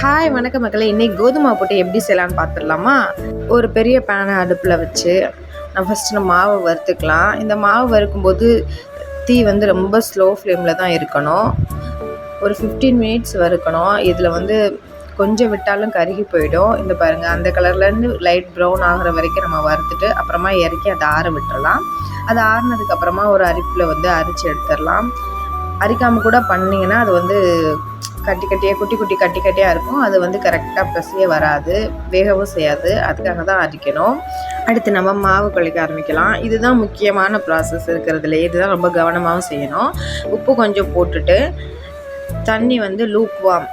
Hi வணக்கம் மக்களே. இன்றைக்கி கோதுமை போட்டு எப்படி செய்யலான்னு பார்த்துடலாமா? ஒரு பெரிய பேனை அடுப்பில் வச்சு ஃபஸ்ட்டு மாவை வறுத்துக்கலாம். இந்த மாவு வறுக்கும்போது தீ ரொம்ப ஸ்லோ ஃப்ளேமில் தான் இருக்கணும். ஒரு 15 மினிட்ஸ் வறுக்கணும். இதில் கொஞ்சம் விட்டாலும் கருகி போயிடும். இந்த பாருங்கள், அந்த கலர்லேருந்து லைட் ப்ரௌன் ஆகிற வரைக்கும் நம்ம வறுத்துட்டு அப்புறமா இறக்கி அதை ஆற விட்டுறலாம். அது ஆறினதுக்கப்புறமா ஒரு அரிப்பில் அரிச்சு எடுத்துடலாம். அரிக்காமல் கூட பண்ணிங்கன்னா அது கட்டி கட்டியாக குட்டி குட்டி கட்டி கட்டியாக இருக்கும். அது கரெக்டாக பிசைய வராது, வேகவும் செய்யாது. அதுக்காக தான் அரிக்கணும். அடுத்து நம்ம மாவு குழைக்க ஆரம்பிக்கலாம். இதுதான் முக்கியமான ப்ராசஸ் இருக்கிறதுல. இதுதான் ரொம்ப கவனமாகவும் செய்யணும். உப்பு கொஞ்சம் போட்டுட்டு தண்ணி லூக் வார்ம்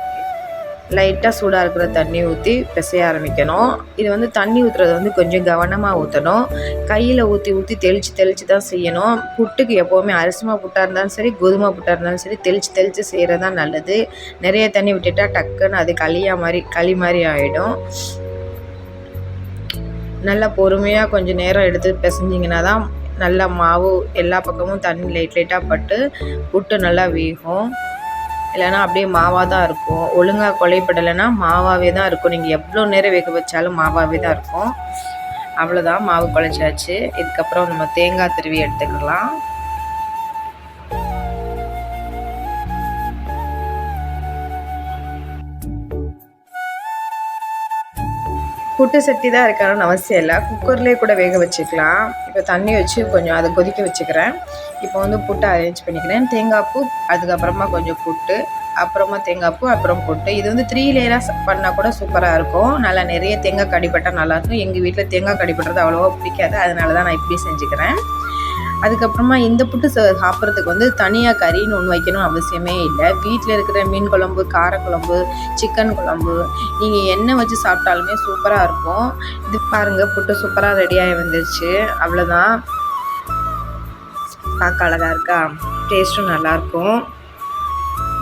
லைட்டாக சூடாக இருக்கிற தண்ணி ஊற்றி பிசைய ஆரம்பிக்கணும். இது தண்ணி ஊற்றுறது கொஞ்சம் கவனமாக ஊற்றணும். கையில் ஊற்றி தெளித்து தான் செய்யணும். புட்டுக்கு எப்போவுமே அரிசி மாவு புட்டாக இருந்தாலும் சரி, கோதுமை புட்டாக இருந்தாலும் சரி, தெளித்து செய்கிறது தான் நல்லது. நிறைய தண்ணி விட்டுட்டால் டக்குன்னு அது களி மாதிரி ஆகிடும். நல்லா பொறுமையாக கொஞ்சம் நேரம் எடுத்து பிசைஞ்சிங்கன்னா தான் நல்லா மாவு எல்லா பக்கமும் தண்ணி லைட்டாக பட்டு புட்டு நல்லா வேகும். இல்லைனா அப்படியே மாவாக தான் இருக்கும். ஒழுங்காக குழைப்படலைன்னா மாவாகவே தான் இருக்கும். நீங்கள் எவ்வளோ நேரம் வேக வச்சாலும் மாவாகவே தான் இருக்கும். அவ்வளோதான், மாவு குழைச்சாச்சு. இதுக்கப்புறம் நம்ம தேங்காய் துருவி எடுத்துக்கலாம். புட்டு சட்டி தான் இருக்கணும்னு அவசியம் இல்லை. குக்கர்லேயே கூட வேக வச்சுக்கலாம். இப்போ தண்ணி வச்சு கொஞ்சம் அதை கொதிக்க வச்சுக்கிறேன். இப்போ புட்டை அரேஞ்ச் பண்ணிக்கிறேன். தேங்காய் பூ, அதுக்கப்புறமா கொஞ்சம் புட்டு, அப்புறமா தேங்காய் பூ, அப்புறம் புட்டு. இது 3 லேயராக பண்ணால் கூட சூப்பராக இருக்கும். நல்லா நிறைய தேங்காய் கடிப்பட்டால் நல்லாயிருக்கும். எங்கள் வீட்டில் தேங்காய் கடிப்பட்டுறது அவ்வளோவா பிடிக்காது. அதனால தான் நான் இப்படி செஞ்சுக்கிறேன். அதுக்கப்புறமா இந்த புட்டு சாப்பிட்றதுக்கு தனியாக கறின்னு ஒன்று வைக்கணும்னு அவசியமே இல்லை. வீட்டில் இருக்கிற மீன் குழம்பு, காரக்குழம்பு, சிக்கன் குழம்பு, நீங்கள் என்ன வச்சு சாப்பிட்டாலுமே சூப்பராக இருக்கும். இது பாருங்கள், புட்டு சூப்பராக ரெடியாகி வந்துருச்சு. அவ்வளோதான், பார்க்க அழகாக இருக்கா? டேஸ்ட்டும் நல்லாயிருக்கும்.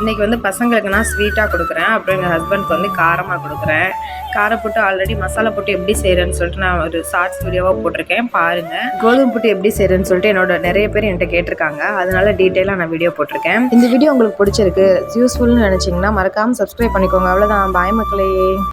இன்றைக்கி பசங்களுக்கு நான் ஸ்வீட்டாக கொடுக்குறேன். அப்புறம் எங்கள் ஹஸ்பண்ட்க்கு காரமாக கொடுக்குறேன். கார புட்டு ஆல்ரெடி மசாலா புட்டு எப்படி செய்கிறேன்னு சொல்லிட்டு நான் ஒரு ஷார்ட்ஸ் வீடியோவாக போட்டிருக்கேன், பாருங்கள். கோதுமை புட்டு எப்படி செய்கிறேன்னு சொல்லிட்டு நிறைய பேர் என்கிட்ட கேட்டிருக்காங்க. அதனால டீட்டெயிலாக நான் வீடியோ போட்டிருக்கேன். இந்த வீடியோ உங்களுக்கு பிடிச்சிருக்கு, யூஸ்ஃபுல்னு நினச்சிங்கன்னா மறக்காமல் சப்ஸ்கிரைப் பண்ணிக்கோங்க. அவ்வளோதான், பாய் மக்களே.